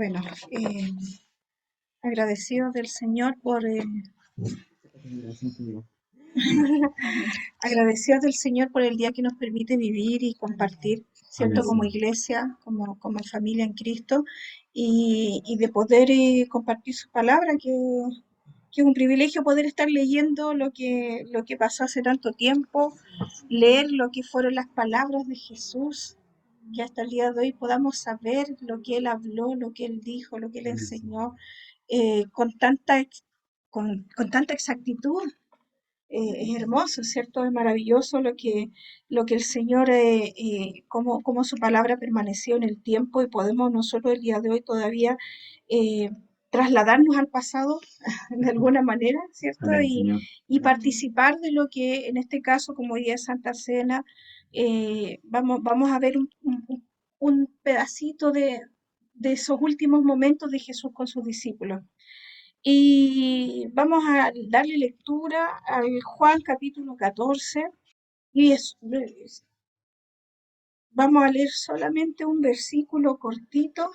Bueno, agradecidos del Señor por agradecidos del Señor por el día que nos permite vivir y compartir, ¿cierto? Como iglesia, como familia en Cristo, y de poder compartir su palabra, que es un privilegio poder estar leyendo lo que pasó hace tanto tiempo, leer lo que fueron las palabras de Jesús, que hasta el día de hoy podamos saber lo que Él habló, lo que Él dijo, lo que Él enseñó, con con tanta exactitud. Es hermoso, ¿cierto? Es maravilloso lo que el Señor, cómo su palabra permaneció en el tiempo y podemos nosotros el día de hoy todavía eh, trasladarnos al pasado de alguna manera, ¿cierto? Amén, Señor. Y participar de lo que en este caso, como día de Santa Cena, vamos a ver un pedacito de esos últimos momentos de Jesús con sus discípulos. Y vamos a darle lectura al Juan capítulo 14 y vamos a leer solamente un versículo cortito.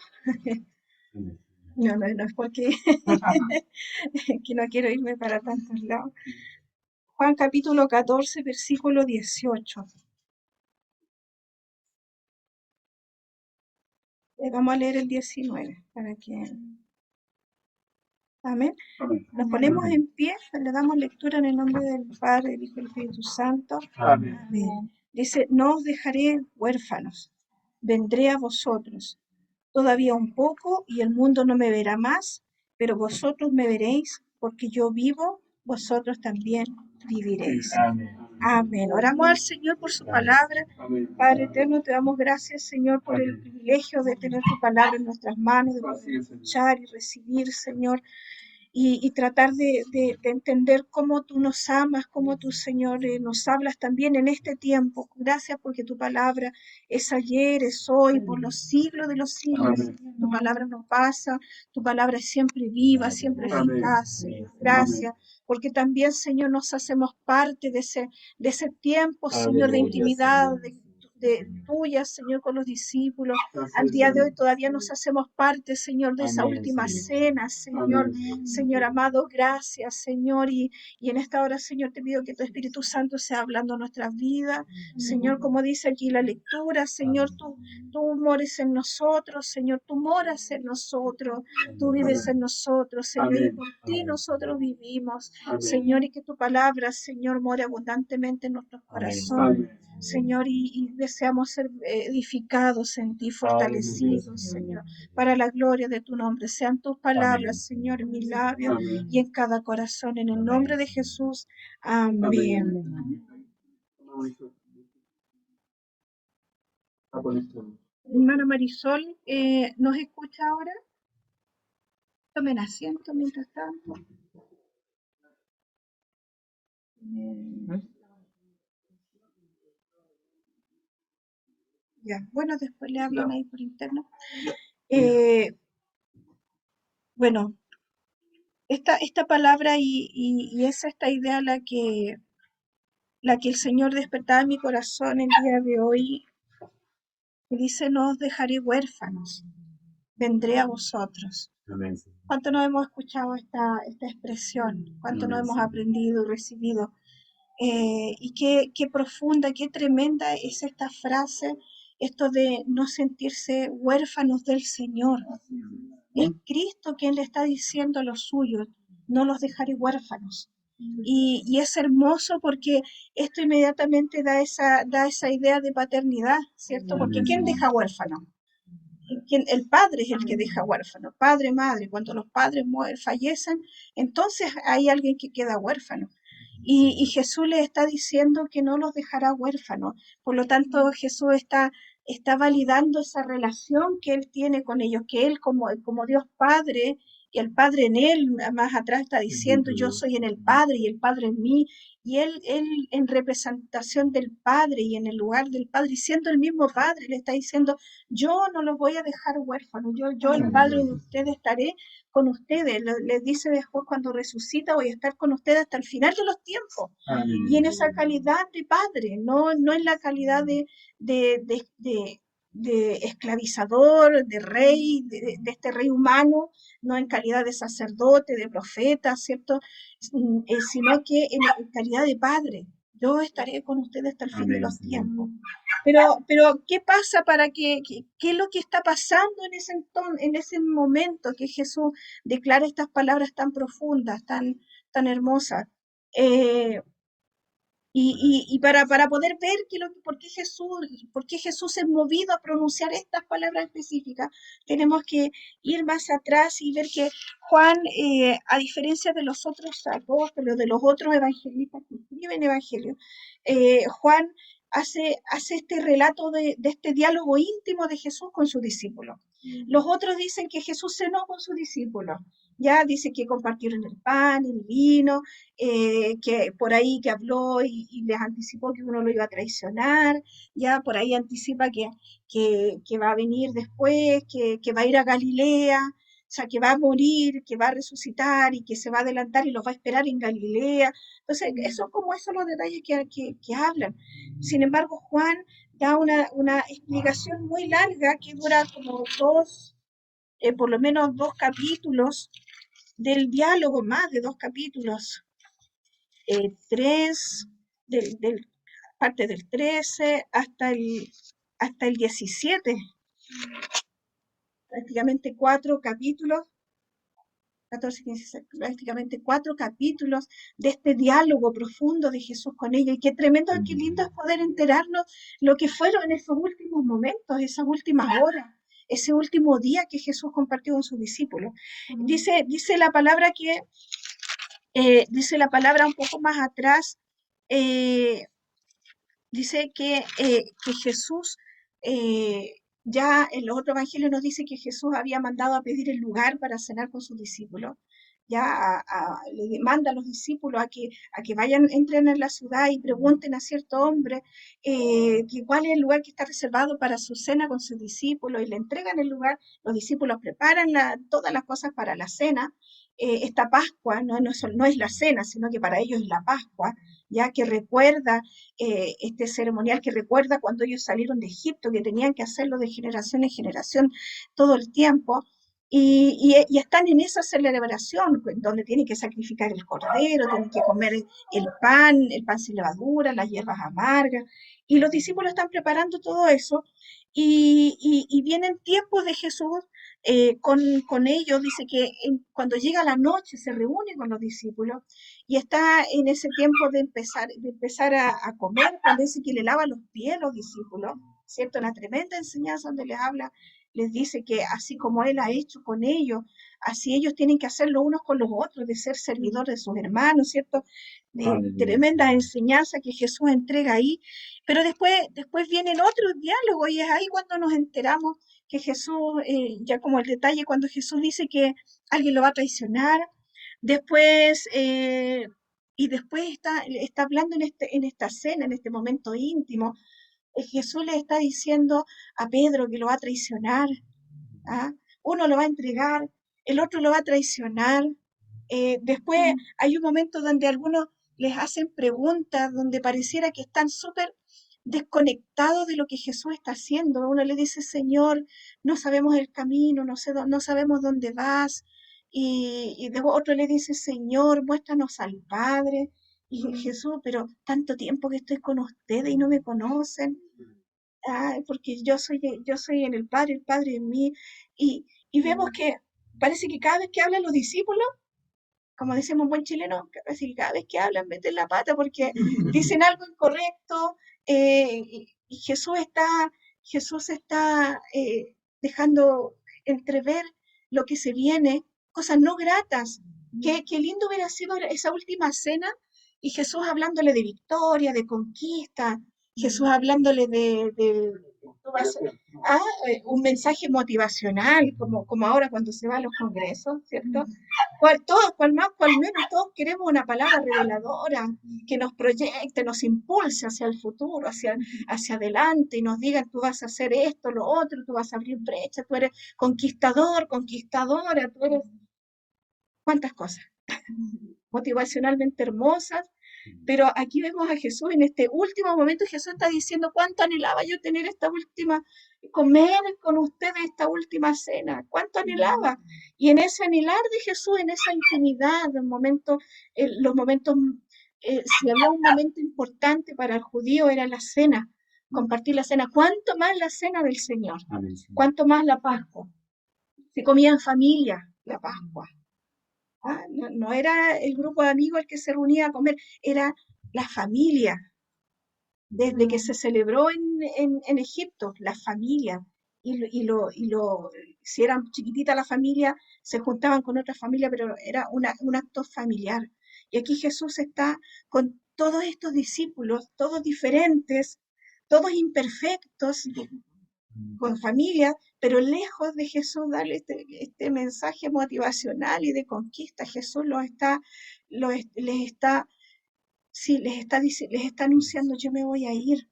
No es porque que no quiero irme para tantos lados. Juan capítulo 14, versículo 18. Vamos a leer el 19 para que... Amén. Nos ponemos en pie, le damos lectura en el nombre del Padre, del Hijo y del Espíritu Santo. Amén. Amén. Dice, no os dejaré huérfanos, vendré a vosotros. Todavía un poco y el mundo no me verá más, pero vosotros me veréis, porque yo vivo, vosotros también viviréis. Amén. Amén. Oramos al Señor por su palabra. Padre eterno, te damos gracias, Señor, por el privilegio de tener tu palabra en nuestras manos, de poder escuchar y recibir, Señor, y tratar de entender cómo tú nos amas, cómo tú, Señor, nos hablas también en este tiempo. Gracias porque tu palabra es ayer, es hoy, por los siglos de los siglos. Señor. Tu palabra no pasa, tu palabra es siempre viva, siempre eficaz, Señor. Gracias, porque también, Señor, nos hacemos parte de ese tiempo, Señor, de intimidad, de tuya, Señor, con los discípulos. Al día de hoy todavía nos hacemos parte, Señor, de esa última cena, Señor. Señor amado, gracias, Señor. Y en esta hora, Señor, te pido que tu Espíritu Santo sea hablando en nuestras vidas. Señor, como dice aquí la lectura, Señor, tú mores en nosotros, Señor, tú moras en nosotros, tú vives en nosotros, Señor, y por ti nosotros vivimos, Señor, y que tu palabra, Señor, more abundantemente en nuestros corazones. Señor, y deseamos ser edificados en ti, fortalecidos, Señor, para la gloria de tu nombre. Sean tus palabras, Señor, en mis labios y en cada corazón, en el nombre de Jesús. Amén. Hermana Marisol, ¿nos escucha ahora? Tomen asiento mientras tanto. Ya, bueno, después le hablan ahí por interno. Bueno, esta palabra y es esta idea la que el Señor despertaba en mi corazón el día de hoy, que dice, no os dejaré huérfanos, vendré a vosotros. Amén. ¿Cuánto nos hemos escuchado esta expresión? ¿Cuánto nos hemos aprendido y recibido? Y qué profunda, qué tremenda es esta frase, esto de no sentirse huérfanos del Señor. Es Cristo quien le está diciendo a los suyos, no los dejaré huérfanos. Y es hermoso porque esto inmediatamente da esa idea de paternidad, ¿cierto? Porque ¿quién deja huérfano? El padre es el que deja huérfano, padre, madre. Cuando los padres fallecen, entonces hay alguien que queda huérfano. Y Jesús les está diciendo que no los dejará huérfanos. Por lo tanto, Jesús está validando esa relación que Él tiene con ellos, que Él como Dios Padre, y el Padre en Él, más atrás está diciendo, yo soy en el Padre y el Padre en mí, y él en representación del Padre y en el lugar del Padre, y siendo el mismo Padre, le está diciendo, yo no los voy a dejar huérfanos, yo el Padre de ustedes estaré con ustedes. Les dice después cuando resucita, voy a estar con ustedes hasta el final de los tiempos. Y en esa calidad de Padre, no en la calidad de de esclavizador, de rey, de este rey humano, no en calidad de sacerdote, de profeta, ¿cierto? Sino que en calidad de padre. Yo estaré con ustedes hasta el fin de los tiempos. Pero ¿qué pasa para qué es lo que está pasando en ese momento que Jesús declara estas palabras tan profundas, tan hermosas? Eh, y para poder ver por qué Jesús es movido a pronunciar estas palabras específicas, tenemos que ir más atrás y ver que Juan, a diferencia de los otros apóstoles, de los otros evangelistas que escriben evangelios, Juan hace este relato de este diálogo íntimo de Jesús con sus discípulos. Los otros dicen que Jesús cenó con sus discípulos. Ya dice que compartieron el pan, el vino, que por ahí que habló y les anticipó que uno lo iba a traicionar, ya por ahí anticipa que va a venir después, que va a ir a Galilea, o sea, que va a morir, que va a resucitar y que se va a adelantar y los va a esperar en Galilea. Entonces, esos son los detalles que hablan. Sin embargo, Juan da una explicación muy larga que dura como por lo menos 2 capítulos del diálogo, más de 2 capítulos, 3, parte del 13 hasta el 17, prácticamente 4 capítulos, 14, 15, 16, prácticamente 4 capítulos de este diálogo profundo de Jesús con ella. Y qué tremendo, qué lindo es poder enterarnos lo que fueron en esos últimos momentos, esas últimas horas, ese último día que Jesús compartió con sus discípulos. Dice la palabra dice la palabra un poco más atrás, eh, dice que Jesús, ya en los otros evangelios nos dice que Jesús había mandado a pedir el lugar para cenar con sus discípulos. Ya le manda a los discípulos a que vayan, entren en la ciudad y pregunten a cierto hombre cuál es el lugar que está reservado para su cena con sus discípulos y le entregan el lugar. Los discípulos preparan todas las cosas para la cena. Esta Pascua no es la cena, sino que para ellos es la Pascua, ya que recuerda este ceremonial que recuerda cuando ellos salieron de Egipto, que tenían que hacerlo de generación en generación todo el tiempo, y están en esa celebración, donde tienen que sacrificar el cordero, tienen que comer el pan sin levadura, las hierbas amargas, y los discípulos están preparando todo eso, y vienen tiempos de Jesús con ellos, dice que cuando llega la noche se reúne con los discípulos, y está en ese tiempo de empezar a comer, cuando dice que le lava los pies a los discípulos, ¿cierto? Una tremenda enseñanza donde les habla, les dice que así como Él ha hecho con ellos, así ellos tienen que hacerlo unos con los otros, de ser servidores de sus hermanos, ¿cierto? Tremenda enseñanza que Jesús entrega ahí, pero después vienen otros diálogos y es ahí cuando nos enteramos que Jesús, ya como el detalle, cuando Jesús dice que alguien lo va a traicionar. Después, y después está hablando en esta cena, en este momento íntimo. Jesús le está diciendo a Pedro que lo va a traicionar. ¿Ah? Uno lo va a entregar, el otro lo va a traicionar. Después hay un momento donde algunos les hacen preguntas, donde pareciera que están súper desconectados de lo que Jesús está haciendo. Uno le dice, Señor, no sabemos el camino, no sabemos dónde vas. Y otro le dice, Señor, muéstranos al Padre. Y Jesús, pero tanto tiempo que estoy con ustedes y no me conocen. Porque yo soy en el Padre en mí. Y vemos que parece que cada vez que hablan los discípulos, como decimos en buen chileno, parece que cada vez que hablan meten la pata porque dicen algo incorrecto, y Jesús está dejando entrever lo que se viene, cosas no gratas. Qué lindo hubiera sido esa última cena y Jesús hablándole de victoria, de conquista, Jesús hablándole un mensaje motivacional, como ahora cuando se va a los congresos, ¿cierto? Cual más, cual menos, todos queremos una palabra reveladora que nos proyecte, nos impulse hacia el futuro, hacia adelante y nos diga, tú vas a hacer esto, lo otro, tú vas a abrir brechas, tú eres conquistador, conquistadora, tú eres cuántas cosas motivacionalmente hermosas, Pero aquí vemos a Jesús en este último momento. Jesús está diciendo cuánto anhelaba yo tener esta última, comer con ustedes esta última cena, cuánto anhelaba. Y en ese anhelar de Jesús, en esa intimidad, los momentos, si había un momento importante para el judío era la cena, compartir la cena. ¿Cuánto más la cena del Señor? ¿Cuánto más la Pascua? Se comía en familia la Pascua. No era el grupo de amigos el que se reunía a comer, era la familia. Desde que se celebró en Egipto, la familia. Si era chiquitita la familia, se juntaban con otra familia, pero era un acto familiar. Y aquí Jesús está con todos estos discípulos, todos diferentes, todos imperfectos, con familia, pero lejos de Jesús darle este mensaje motivacional y de conquista. Jesús les está anunciando: yo me voy a ir,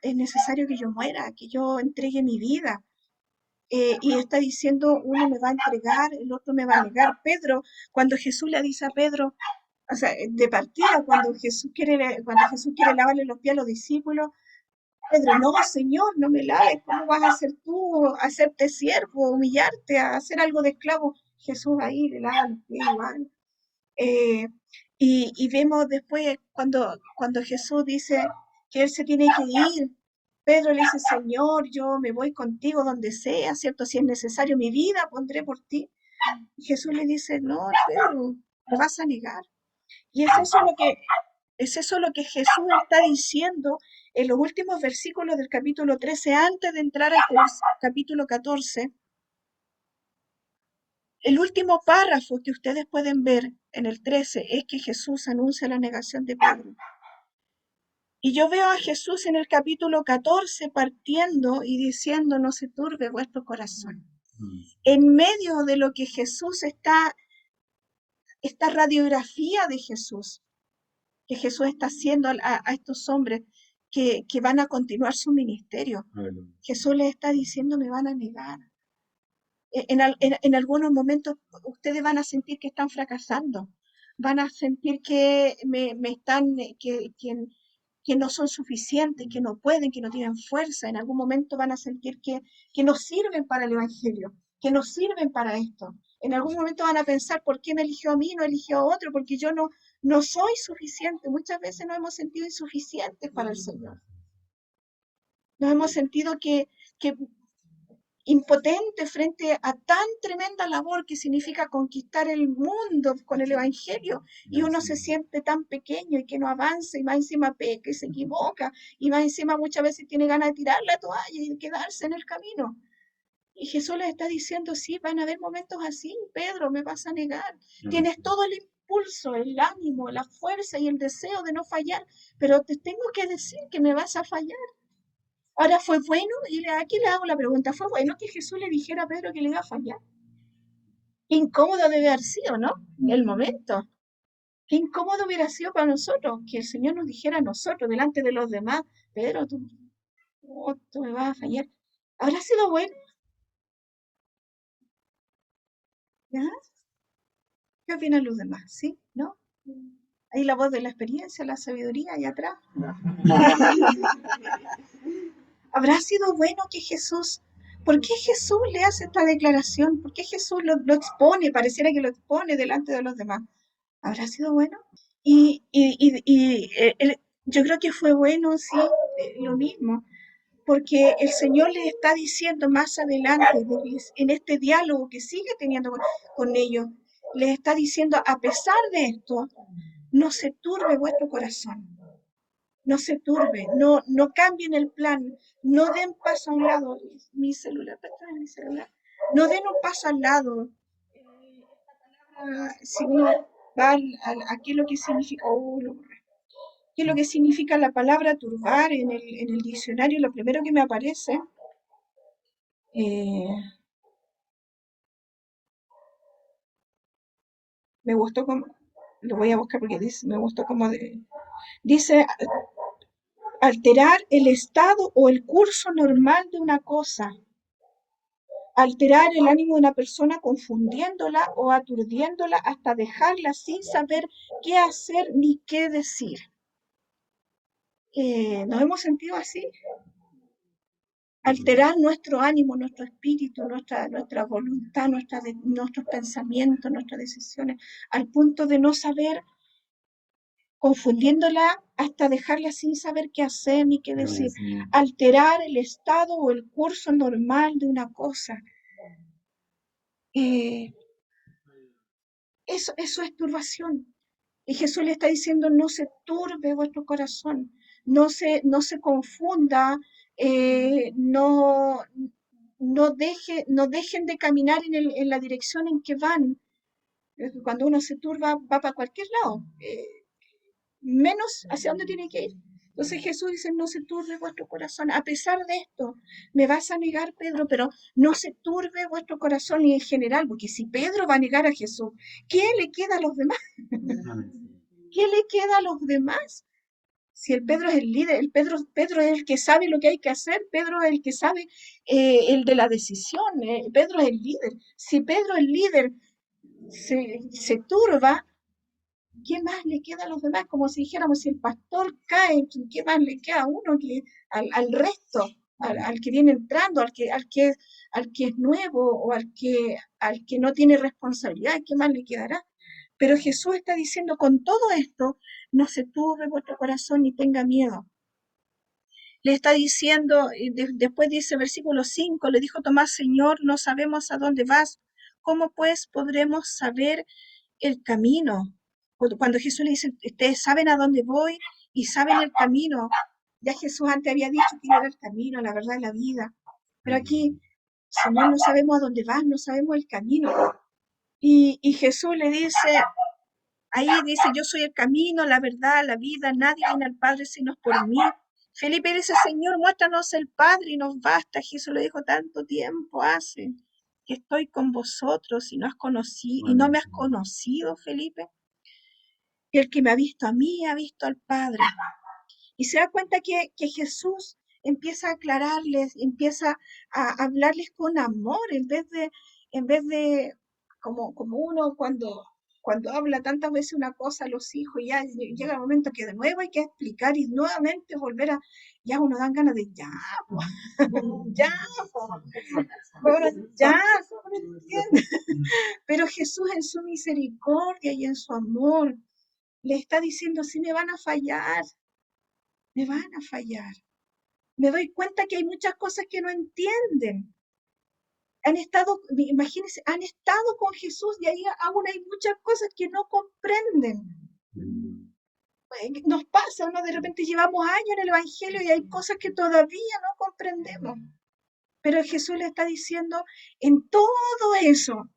es necesario que yo muera, que yo entregue mi vida. Y está diciendo, uno me va a entregar, el otro me va a negar. Pedro, cuando Jesús le dice a Pedro, o sea, de partida, cuando Jesús quiere lavarle los pies a los discípulos, Pedro: no, Señor, no me laves, ¿cómo vas a hacer tú, hacerte siervo, humillarte, a hacer algo de esclavo? Jesús ahí le lava los pies igual. Y vemos después cuando Jesús dice que él se tiene que ir, Pedro le dice: Señor, yo me voy contigo donde sea, ¿cierto? Si es necesario mi vida, pondré por ti. Y Jesús le dice: no, Pedro, lo vas a negar. Y es eso lo que Jesús está diciendo en los últimos versículos del capítulo 13, antes de entrar al capítulo 14. El último párrafo que ustedes pueden ver en el 13 es que Jesús anuncia la negación de Pedro. Y yo veo a Jesús en el capítulo 14 partiendo y diciendo: no se turbe vuestro corazón. En medio de lo que Jesús está, esta radiografía de Jesús, que Jesús está haciendo a estos hombres que van a continuar su ministerio. Jesús les está diciendo: me van a negar. En algunos momentos ustedes van a sentir que están fracasando, van a sentir que que no son suficientes, que no pueden, que no tienen fuerza. En algún momento van a sentir que no sirven para el Evangelio, que no sirven para esto. En algún momento van a pensar: ¿por qué me eligió a mí, no eligió a otro? Porque yo no soy suficiente. Muchas veces nos hemos sentido insuficientes para el Señor. Nos hemos sentido que impotente frente a tan tremenda labor que significa conquistar el mundo con el Evangelio, y uno se siente tan pequeño y que no avanza, y más encima peca y se equivoca, y más encima muchas veces tiene ganas de tirar la toalla y quedarse en el camino. Y Jesús les está diciendo: sí, van a haber momentos así, Pedro, me vas a negar. Tienes todo el impulso, el ánimo, la fuerza y el deseo de no fallar, pero te tengo que decir que me vas a fallar. Ahora, ¿fue bueno? Y aquí le hago la pregunta: ¿fue bueno que Jesús le dijera a Pedro que le iba a fallar? Qué incómodo debe haber sido, ¿no? El momento. Qué incómodo hubiera sido para nosotros que el Señor nos dijera a nosotros, delante de los demás: Pedro, tú me vas a fallar. ¿Habrá sido bueno? ¿Ya? ¿Qué opinan los demás? ¿Sí? ¿No? Ahí la voz de la experiencia, la sabiduría, ahí atrás. ¿Habrá sido bueno que Jesús... ¿Por qué Jesús le hace esta declaración? ¿Por qué Jesús lo expone? Pareciera que lo expone delante de los demás. ¿Habrá sido bueno? Yo creo que fue bueno, sí, lo mismo, porque el Señor les está diciendo más adelante, en este diálogo que sigue teniendo con ellos, les está diciendo: a pesar de esto, no se turbe vuestro corazón. No se turbe, no cambien el plan, no den paso a un lado. Mi celular, no den un paso al lado. Si uno va aquí lo que significa, ¿qué es lo que significa la palabra turbar en el diccionario? Lo primero que me aparece, me gustó como, lo voy a buscar porque me gustó como dice: alterar el estado o el curso normal de una cosa, alterar el ánimo de una persona confundiéndola o aturdiéndola hasta dejarla sin saber qué hacer ni qué decir. ¿Nos hemos sentido así? Alterar nuestro ánimo, nuestro espíritu, nuestra voluntad, nuestros pensamientos, nuestras decisiones, al punto de no saber, confundiéndola hasta dejarla sin saber qué hacer ni qué decir. Alterar el estado o el curso normal de una cosa. Eso es turbación. Y Jesús le está diciendo, no se turbe vuestro corazón, no se confunda, no dejen de caminar en la dirección en que van. Cuando uno se turba, va para cualquier lado, menos hacia dónde tiene que ir. Entonces Jesús dice, no se turbe vuestro corazón. A pesar de esto, me vas a negar, Pedro, pero no se turbe vuestro corazón y en general, porque si Pedro va a negar a Jesús, ¿qué le queda a los demás? ¿Qué le queda a los demás? Si el Pedro es el líder, Pedro es el que sabe lo que hay que hacer, Pedro es el que sabe el de la decisión, Pedro es el líder. Si Pedro el líder se turba, ¿qué más le queda a los demás? Como si dijéramos, si el pastor cae, ¿qué más le queda a uno al resto? Al que viene entrando, al que es nuevo o al que no tiene responsabilidad, ¿qué más le quedará? Pero Jesús está diciendo, con todo esto, no se turbe vuestro corazón ni tenga miedo. Le está diciendo, después dice versículo 5, le dijo Tomás, Señor, no sabemos a dónde vas, ¿cómo pues podremos saber el camino? Cuando Jesús le dice, ustedes saben a dónde voy y saben el camino. Ya Jesús antes había dicho que era el camino, la verdad y la vida. Pero aquí, Señor, no sabemos a dónde vas, no sabemos el camino. Y Jesús le dice, ahí dice, yo soy el camino, la verdad, la vida, nadie viene al Padre sino por mí. Felipe dice, Señor, muéstranos el Padre y nos basta. Jesús le dijo, tanto tiempo hace que estoy con vosotros y no me has conocido, Felipe. El que me ha visto a mí, ha visto al Padre. Y se da cuenta que Jesús empieza a aclararles, empieza a hablarles con amor, en vez de como uno cuando habla tantas veces una cosa a los hijos, ya llega el momento que de nuevo hay que explicar y nuevamente volver ya uno dan ganas de ya, ya, ya, pero Jesús en su misericordia y en su amor le está diciendo, sí me van a fallar, me van a fallar. Me doy cuenta que hay muchas cosas que no entienden. Imagínense, han estado con Jesús y ahí aún hay muchas cosas que no comprenden. Nos pasa, ¿no? De repente llevamos años en el Evangelio y hay cosas que todavía no comprendemos. Pero Jesús le está diciendo, en todo eso,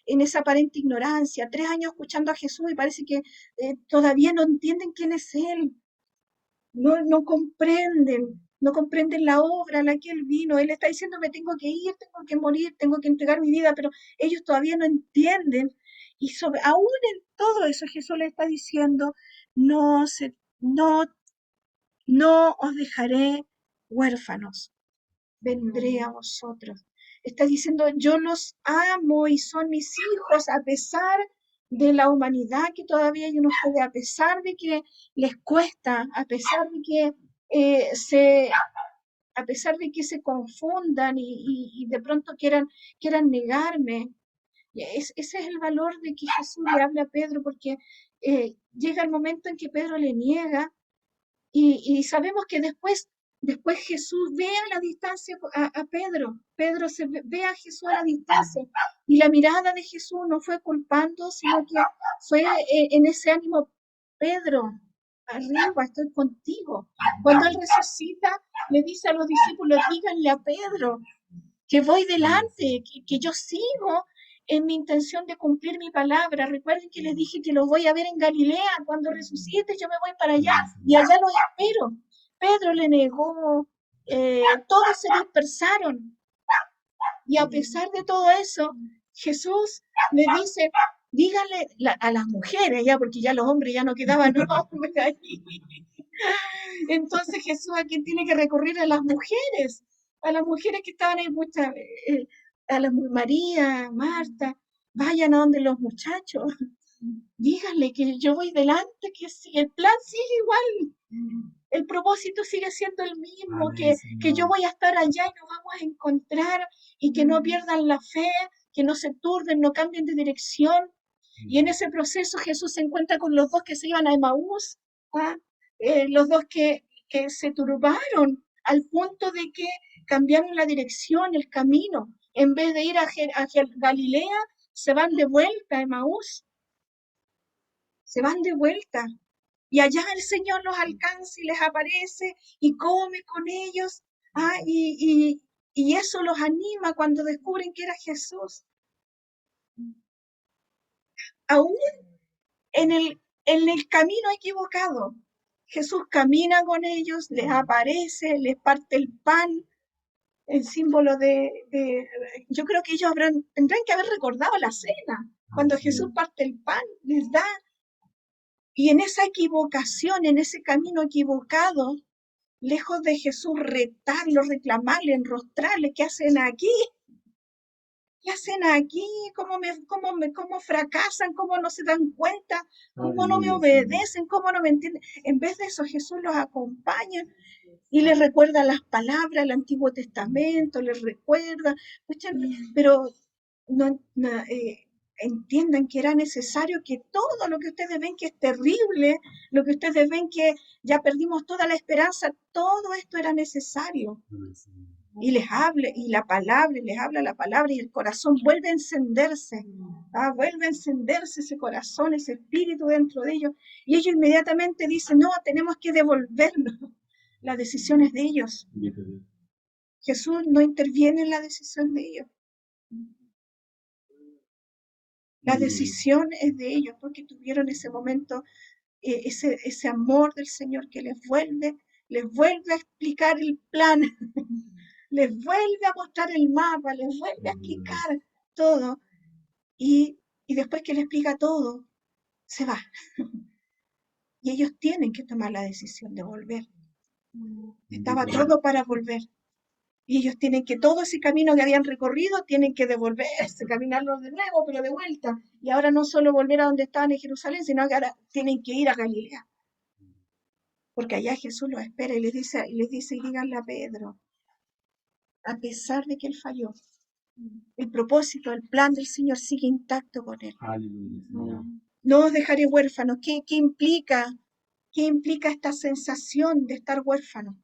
en esa aparente ignorancia, 3 años escuchando a Jesús y parece que todavía no entienden quién es Él. No comprenden la obra a la que Él vino. Él está diciendo, me tengo que ir, tengo que morir, tengo que entregar mi vida, pero ellos todavía no entienden. Y aún en todo eso Jesús le está diciendo, no, no, no os dejaré huérfanos, vendré a vosotros. Está diciendo, yo los amo y son mis hijos a pesar de la humanidad que todavía hay en ustedes, a pesar de que les cuesta, a pesar de que a pesar de que se confundan y de pronto quieran negarme. Ese es el valor de que Jesús le habla a Pedro, porque llega el momento en que Pedro le niega y sabemos que después Jesús ve a la distancia a Pedro. Pedro ve a Jesús a la distancia. Y la mirada de Jesús no fue culpando, sino que fue en ese ánimo, Pedro, arriba, estoy contigo. Cuando Él resucita, le dice a los discípulos, díganle a Pedro que voy delante, que yo sigo en mi intención de cumplir mi palabra. Recuerden que les dije que los voy a ver en Galilea. Cuando resucite, yo me voy para allá y allá los espero. Pedro le negó, todos se dispersaron. Y a pesar de todo eso, Jesús le dice, díganle a las mujeres, ya, porque ya los hombres ya no quedaban hombres ahí. Entonces Jesús a quién tiene que recurrir a las mujeres. a las mujeres que estaban ahí, a la María, Marta, vayan a donde los muchachos, díganle que yo voy delante, que si el plan sigue igual, el propósito sigue siendo el mismo, que yo voy a estar allá y nos vamos a encontrar y que no pierdan la fe, que no se turben, no cambien de dirección. Y en ese proceso Jesús se encuentra con los dos que se iban a Emaús, ¿ah? Los dos que se turbaron al punto de que cambiaron la dirección, el camino. En vez de ir hacia Galilea, se van de vuelta a Emaús, se van de vuelta. Y allá el Señor los alcanza y les aparece y come con ellos. Y eso los anima cuando descubren que era Jesús. Aún en el camino equivocado, Jesús camina con ellos, les aparece, les parte el pan, el símbolo yo creo que ellos tendrán que haber recordado la cena, cuando Jesús parte el pan, les da. Y en esa equivocación, en ese camino equivocado, lejos de Jesús retarlo, reclamarle, enrostrarle, ¿qué hacen aquí? ¿Qué hacen aquí? ¿Cómo fracasan? ¿Cómo no se dan cuenta? ¿Cómo no me obedecen? ¿Cómo no me entienden? En vez de eso, Jesús los acompaña y les recuerda las palabras del Antiguo Testamento, les recuerda, pero entiendan que era necesario que todo lo que ustedes ven que es terrible, lo que ustedes ven que ya perdimos toda la esperanza, todo esto era necesario. Y les habla, y les habla la palabra, y el corazón vuelve a encenderse, vuelve a encenderse ese corazón, ese espíritu dentro de ellos, y ellos inmediatamente dicen, no, tenemos que devolvernos. La decisión es de ellos. Jesús no interviene en la decisión de ellos. La decisión es de ellos, porque tuvieron ese momento, ese amor del Señor que les vuelve a explicar el plan, les vuelve a mostrar el mapa, les vuelve a explicar todo, y después que les explica todo, se va. Y ellos tienen que tomar la decisión de volver. Estaba todo para volver. Y ellos tienen que, todo ese camino que habían recorrido, tienen que devolverse, caminarlo de nuevo, pero de vuelta. Y ahora no solo volver a donde estaban en Jerusalén, sino que ahora tienen que ir a Galilea. Porque allá Jesús los espera y les dice, y díganle a Pedro, a pesar de que él falló, el propósito, el plan del Señor sigue intacto con él. No os dejaré huérfanos. ¿Qué implica? ¿Qué implica esta sensación de estar huérfano?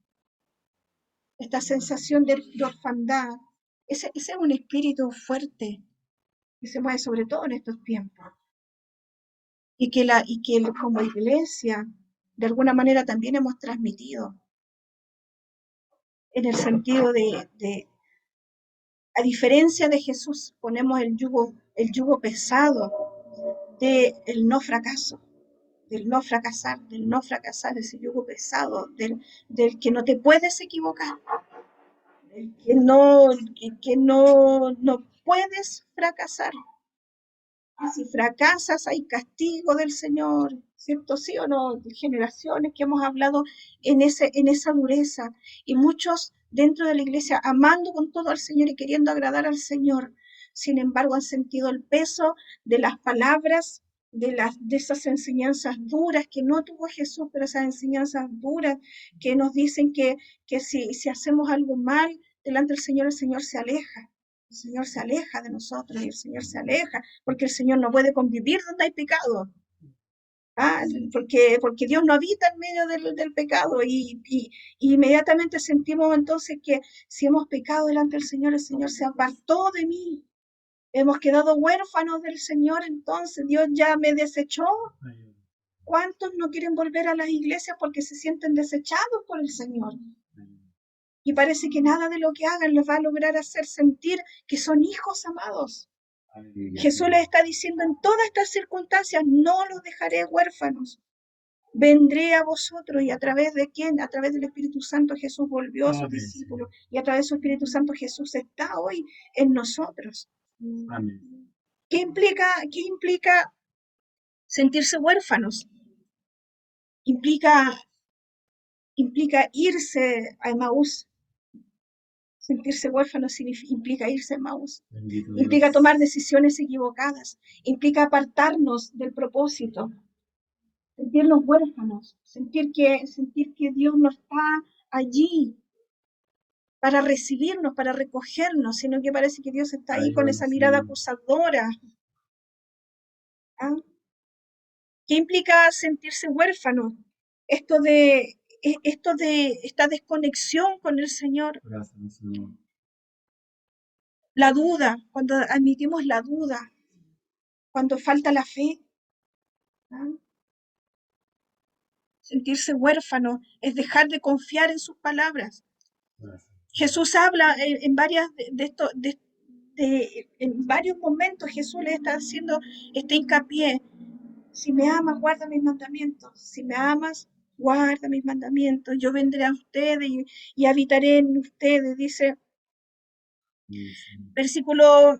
Esta sensación de orfandad. Ese es un espíritu fuerte que se mueve sobre todo en estos tiempos. Y que como iglesia, de alguna manera también hemos transmitido. En el sentido a diferencia de Jesús, ponemos el yugo pesado del no fracaso, del no fracasar, ese yugo pesado, del que no te puedes equivocar, del que no puedes fracasar. Y si fracasas hay castigo del Señor, ¿cierto? ¿Sí o no? De generaciones que hemos hablado en esa dureza, y muchos dentro de la iglesia amando con todo al Señor y queriendo agradar al Señor, sin embargo han sentido el peso de las palabras, de esas enseñanzas duras que no tuvo Jesús, pero esas enseñanzas duras que nos dicen que si hacemos algo mal delante del Señor, el Señor se aleja. El Señor se aleja de nosotros y el Señor se aleja porque el Señor no puede convivir donde hay pecado. Porque Dios no habita en medio del pecado, y inmediatamente sentimos entonces que si hemos pecado delante del Señor, el Señor se apartó de mí. Hemos quedado huérfanos del Señor, entonces Dios ya me desechó. ¿Cuántos no quieren volver a las iglesias porque se sienten desechados por el Señor? Y parece que nada de lo que hagan les va a lograr hacer sentir que son hijos amados. Jesús les está diciendo en todas estas circunstancias, no los dejaré huérfanos. Vendré a vosotros. ¿Y a través de quién? A través del Espíritu Santo Jesús volvió a sus discípulos. Y a través de su Espíritu Santo Jesús está hoy en nosotros. Amén. ¿Qué implica sentirse huérfanos? Implica irse a Emaús. Sentirse huérfano implica irse a Maús, Bendito implica Dios. tomar decisiones equivocadas, implica apartarnos del propósito, sentirnos huérfanos, sentir que Dios no está allí para recibirnos, para recogernos, sino que parece que Dios está ahí Ay, con bueno, esa sí. mirada acusadora. ¿Ah? ¿Qué implica sentirse huérfano? Esto de esta desconexión con el Señor, Gracias, Señor. la duda, cuando admitimos la duda, cuando falta la fe. ¿Ah? Sentirse huérfano es dejar de confiar en sus palabras. Gracias. Jesús habla en varias en varios momentos. Jesús le está haciendo este hincapié. Si me amas, guarda mis mandamientos. Si me amas, guarda mis mandamientos. Yo vendré a ustedes y habitaré en ustedes, dice Sí, sí. versículo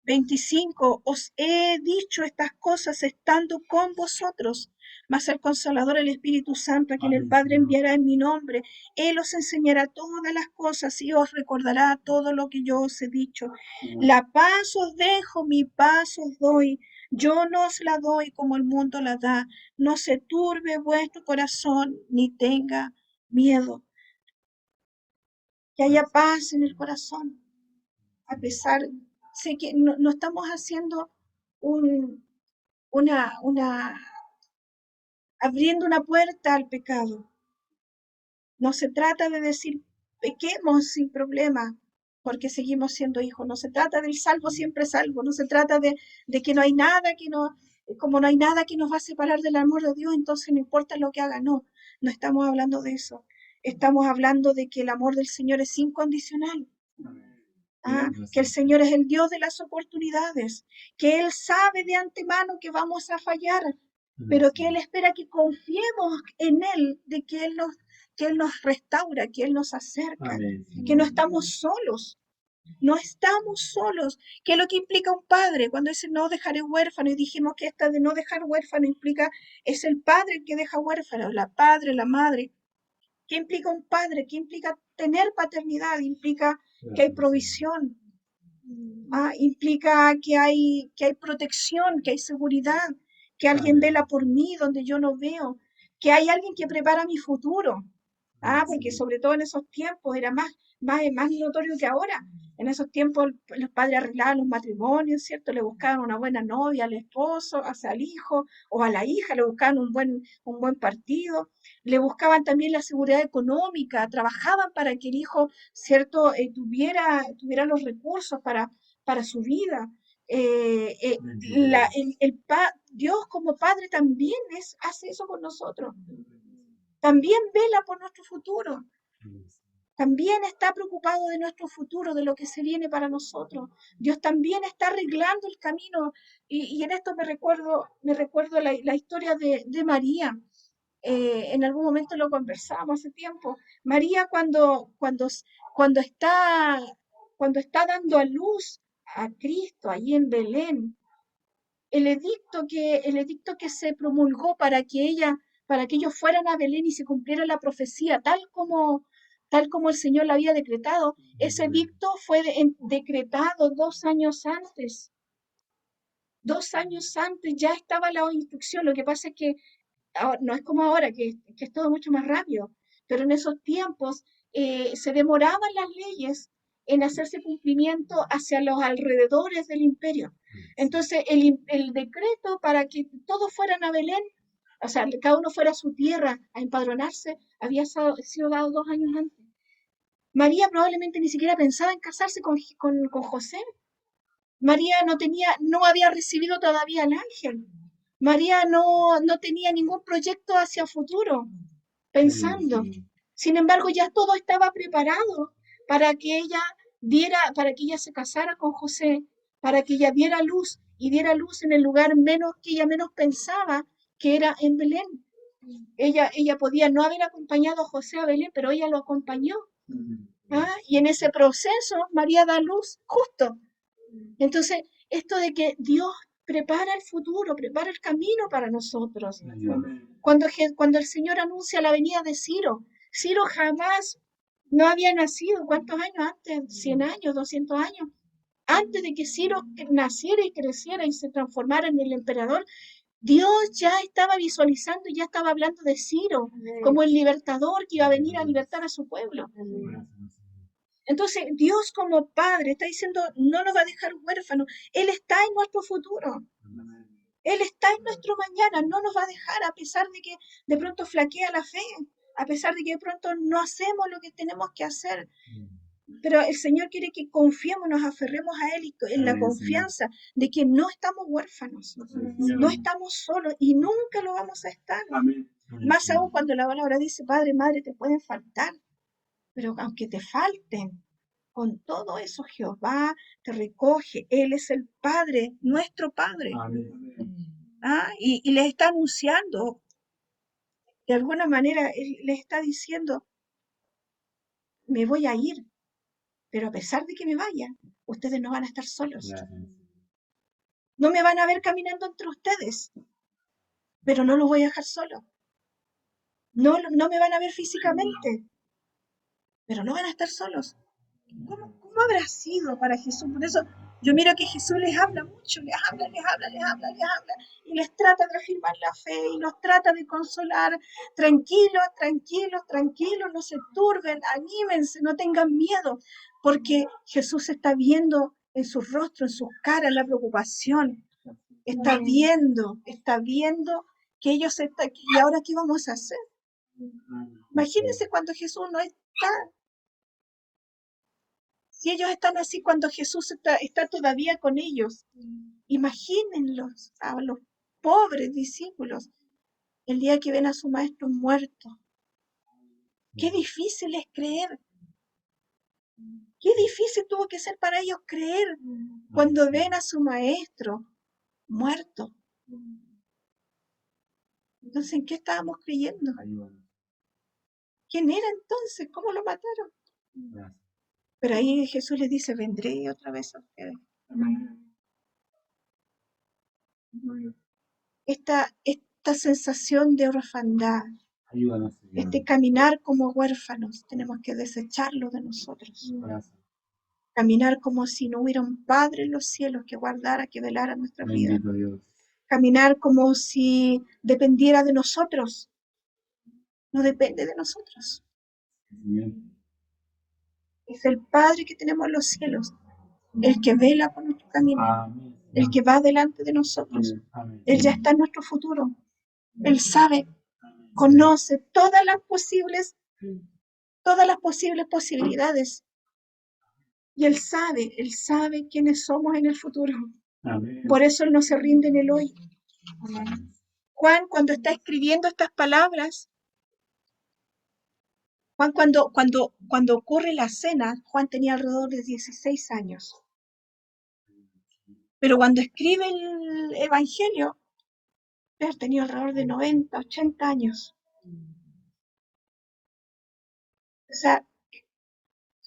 25, os he dicho estas cosas estando con vosotros, mas el Consolador, el Espíritu Santo, a quien el Amén, Padre Señor. enviará en mi nombre, Él os enseñará todas las cosas y os recordará todo lo que yo os he dicho. La paz os dejo, mi paz os doy. Yo no os la doy como el mundo la da. No se turbe vuestro corazón, ni tenga miedo. Que haya paz en el corazón. A pesar, sé que no estamos haciendo una abriendo una puerta al pecado. No se trata de decir pequemos sin problema porque seguimos siendo hijos. No se trata del salvo siempre salvo. No se trata de que no hay nada como no hay nada que nos va a separar del amor de Dios, entonces no importa lo que haga. No, no estamos hablando de eso. Estamos hablando de que el amor del Señor es incondicional. Que el Señor es el Dios de las oportunidades, que Él sabe de antemano que vamos a fallar, pero que Él espera que confiemos en Él, de que Él nos restaura, que Él nos acerca, Amén, que no estamos solos. No estamos solos. ¿Qué es lo que implica un padre? Cuando dice no dejaré huérfano, y dijimos que esta de no dejar huérfano implica, es el padre el que deja huérfano, la padre, la madre. ¿Qué implica un padre? ¿Qué implica tener paternidad? Implica que hay provisión, implica que hay protección, que hay seguridad, que alguien vela por mí donde yo no veo, que hay alguien que prepara mi futuro. Porque sobre todo en esos tiempos era más notorio que ahora. En esos tiempos los padres arreglaban los matrimonios, ¿cierto? Le buscaban una buena novia al esposo, hacia el hijo o a la hija, le buscaban un buen partido, le buscaban también la seguridad económica, trabajaban para que el hijo, ¿cierto? Tuviera los recursos para su vida. Dios como Padre también hace eso con nosotros. También vela por nuestro futuro. También está preocupado de nuestro futuro, de lo que se viene para nosotros. Dios también está arreglando el camino. Y en esto me recuerdo la historia de María. En algún momento lo conversamos hace tiempo. María cuando está, cuando está dando a luz a Cristo allí en Belén, el edicto que se promulgó para que ellos fueran a Belén y se cumpliera la profecía, tal como el Señor la había decretado, ese edicto fue decretado 2 años antes. 2 años antes ya estaba la instrucción. Lo que pasa es que ahora, no es como ahora, que es todo mucho más rápido, pero en esos tiempos se demoraban las leyes en hacerse cumplimiento hacia los alrededores del imperio. Entonces, el decreto para que todos fueran a Belén, o sea, cada uno fuera a su tierra a empadronarse, había sido dado 2 años antes. María probablemente ni siquiera pensaba en casarse con José. María no había recibido todavía al ángel. María no tenía ningún proyecto hacia futuro, pensando. Sin embargo, ya todo estaba preparado para que para que ella se casara con José, para que ella diera luz y diera luz en el lugar que ella menos pensaba, que era en Belén. Ella podía no haber acompañado a José a Belén, pero ella lo acompañó. Y en ese proceso María da luz justo. Entonces, esto de que Dios prepara el futuro, prepara el camino para nosotros. Cuando el Señor anuncia la venida de Ciro, Ciro jamás No había nacido, ¿cuántos años antes? 100 años, 200 años. Antes de que Ciro naciera y creciera y se transformara en el emperador, Dios ya estaba visualizando y ya estaba hablando de Ciro como el libertador que iba a venir a libertar a su pueblo. Entonces, Dios como Padre está diciendo, no nos va a dejar huérfanos. Él está en nuestro futuro. Él está en nuestro mañana. No nos va a dejar a pesar de que de pronto flaquea la fe, a pesar de que de pronto no hacemos lo que tenemos que hacer. Pero el Señor quiere que confiemos, nos aferremos a Él y en la confianza de que no estamos huérfanos, no estamos solos y nunca lo vamos a estar. Más aún cuando la palabra dice, Padre, Madre, te pueden faltar, pero aunque te falten, con todo eso Jehová te recoge. Él es el Padre, nuestro Padre. Y les está anunciando, de alguna manera, Él les está diciendo, me voy a ir, pero a pesar de que me vaya, ustedes no van a estar solos. No me van a ver caminando entre ustedes, pero no los voy a dejar solo. No me van a ver físicamente, pero no van a estar solos. ¿Cómo habrá sido para Jesús? Por eso yo miro que Jesús les habla mucho, les habla, y les trata de afirmar la fe, y los trata de consolar. Tranquilos, tranquilos, tranquilos, no se turben, anímense, no tengan miedo, porque Jesús está viendo en sus rostros, en sus caras, la preocupación. Está viendo que ellos están aquí. ¿Y ahora qué vamos a hacer? Imagínense cuando Jesús no está. Si ellos están así cuando Jesús está todavía con ellos, imagínenlos a los pobres discípulos el día que ven a su maestro muerto. Qué difícil es creer. Qué difícil tuvo que ser para ellos creer cuando ven a su maestro muerto. Entonces, ¿en qué estábamos creyendo? ¿Quién era entonces? ¿Cómo lo mataron? Pero ahí Jesús les dice, vendré otra vez a ustedes. Esta sensación de orfandad, este caminar como huérfanos, tenemos que desecharlo de nosotros. Caminar como si no hubiera un Padre en los cielos que guardara, que velara nuestra vida. Caminar como si dependiera de nosotros. No depende de nosotros. Es el Padre que tenemos en los cielos, el que vela por nuestro camino, el que va delante de nosotros. Él ya está en nuestro futuro. Él sabe, conoce todas las posibles posibilidades. Y Él sabe quiénes somos en el futuro. Por eso Él no se rinde en el hoy. Juan, cuando está escribiendo estas palabras, Juan, cuando ocurre la cena, Juan tenía alrededor de 16 años. Pero cuando escribe el Evangelio, él tenía alrededor de 90, 80 años. O sea,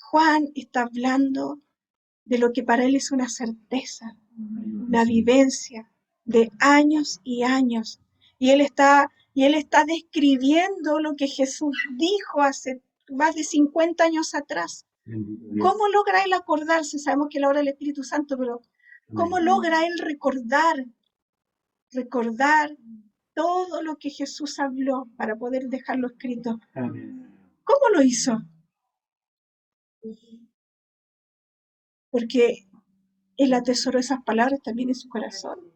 Juan está hablando de lo que para él es una certeza, una vivencia de años y años. Y él está describiendo lo que Jesús dijo hace más de 50 años atrás. ¿Cómo logra él acordarse? Sabemos que la obra del Espíritu Santo, pero ¿cómo logra él recordar todo lo que Jesús habló para poder dejarlo escrito? ¿Cómo lo hizo? Porque él atesoró esas palabras también en su corazón.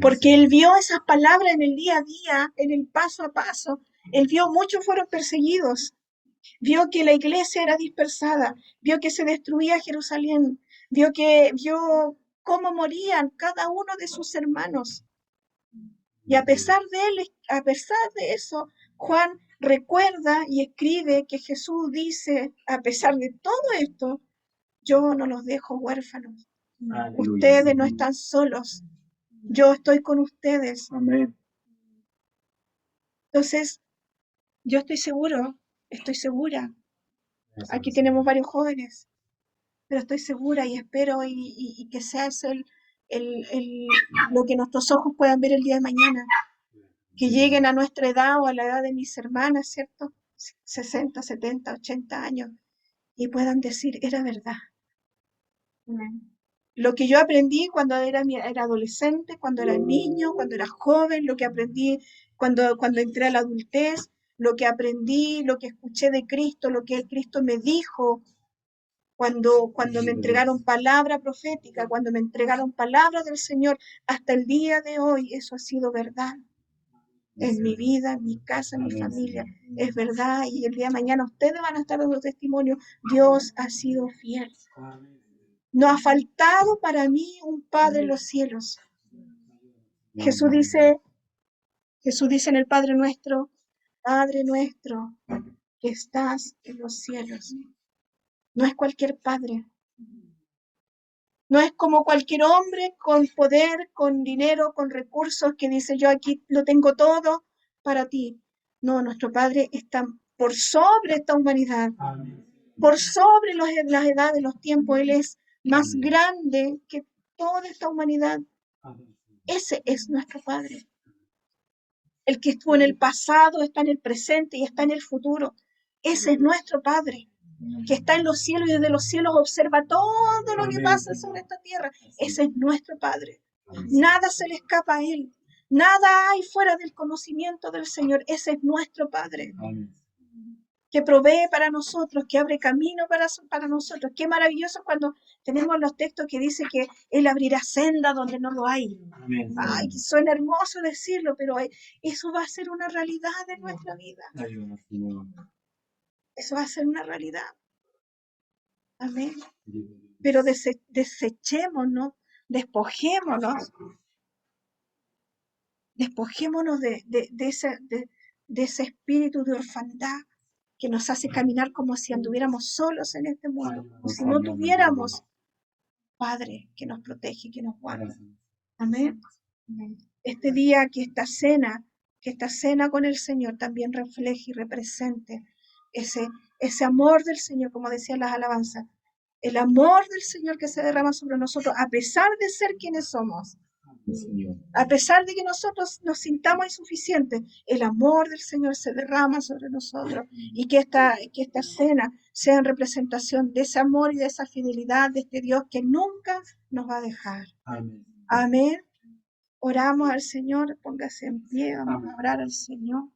Porque él vio esas palabras en el día a día, en el paso a paso. Él vio muchos fueron perseguidos. Vio que la iglesia era dispersada. Vio que se destruía Jerusalén. Vio cómo morían cada uno de sus hermanos. Y a pesar de eso, Juan recuerda y escribe que Jesús dice, a pesar de todo esto, yo no los dejo huérfanos. Ustedes no están solos. Yo estoy con ustedes. Amén. Entonces, yo estoy segura. Aquí tenemos varios jóvenes, pero estoy segura y espero y que sea eso lo que nuestros ojos puedan ver el día de mañana. Que lleguen a nuestra edad o a la edad de mis hermanas, ¿cierto? 60, 70, 80 años y puedan decir, era verdad. Lo que yo aprendí cuando era adolescente, cuando era niño, cuando era joven, lo que aprendí cuando entré a la adultez, lo que aprendí, lo que escuché de Cristo, lo que Cristo me dijo, cuando me entregaron palabra profética, cuando me entregaron palabra del Señor, hasta el día de hoy, eso ha sido verdad. En mi vida, en mi casa, en mi familia, es verdad, y el día de mañana ustedes van a estar dando testimonio. Dios ha sido fiel. No ha faltado para mí un Padre en los cielos. Jesús dice en el Padre nuestro, que estás en los cielos. No es cualquier padre. No es como cualquier hombre con poder, con dinero, con recursos que dice yo aquí lo tengo todo para ti. No, nuestro Padre está por sobre esta humanidad, por sobre las edades, los tiempos. Él es más grande que toda esta humanidad. Ese es nuestro Padre. El que estuvo en el pasado, está en el presente y está en el futuro. Ese es nuestro Padre, que está en los cielos y desde los cielos observa todo lo que pasa sobre esta tierra. Ese es nuestro Padre. Nada se le escapa a Él. Nada hay fuera del conocimiento del Señor. Ese es nuestro Padre. Que provee para nosotros, que abre camino para nosotros. Qué maravilloso cuando tenemos los textos que dice que Él abrirá senda donde no lo hay. Ay, que suena hermoso decirlo, pero eso va a ser una realidad en nuestra vida. Eso va a ser una realidad. Amén. Pero desechémonos, despojémonos de ese espíritu de orfandad que nos hace caminar como si anduviéramos solos en este mundo, como si no tuviéramos Padre que nos protege, que nos guarda. Amén. Este día, que esta cena con el Señor también refleje y represente ese amor del Señor, como decían las alabanzas, el amor del Señor que se derrama sobre nosotros, a pesar de ser quienes somos. A pesar de que nosotros nos sintamos insuficientes, el amor del Señor se derrama sobre nosotros y que esta cena sea en representación de ese amor y de esa fidelidad de este Dios que nunca nos va a dejar. Amén. Oramos al Señor, póngase en pie, vamos a orar al Señor.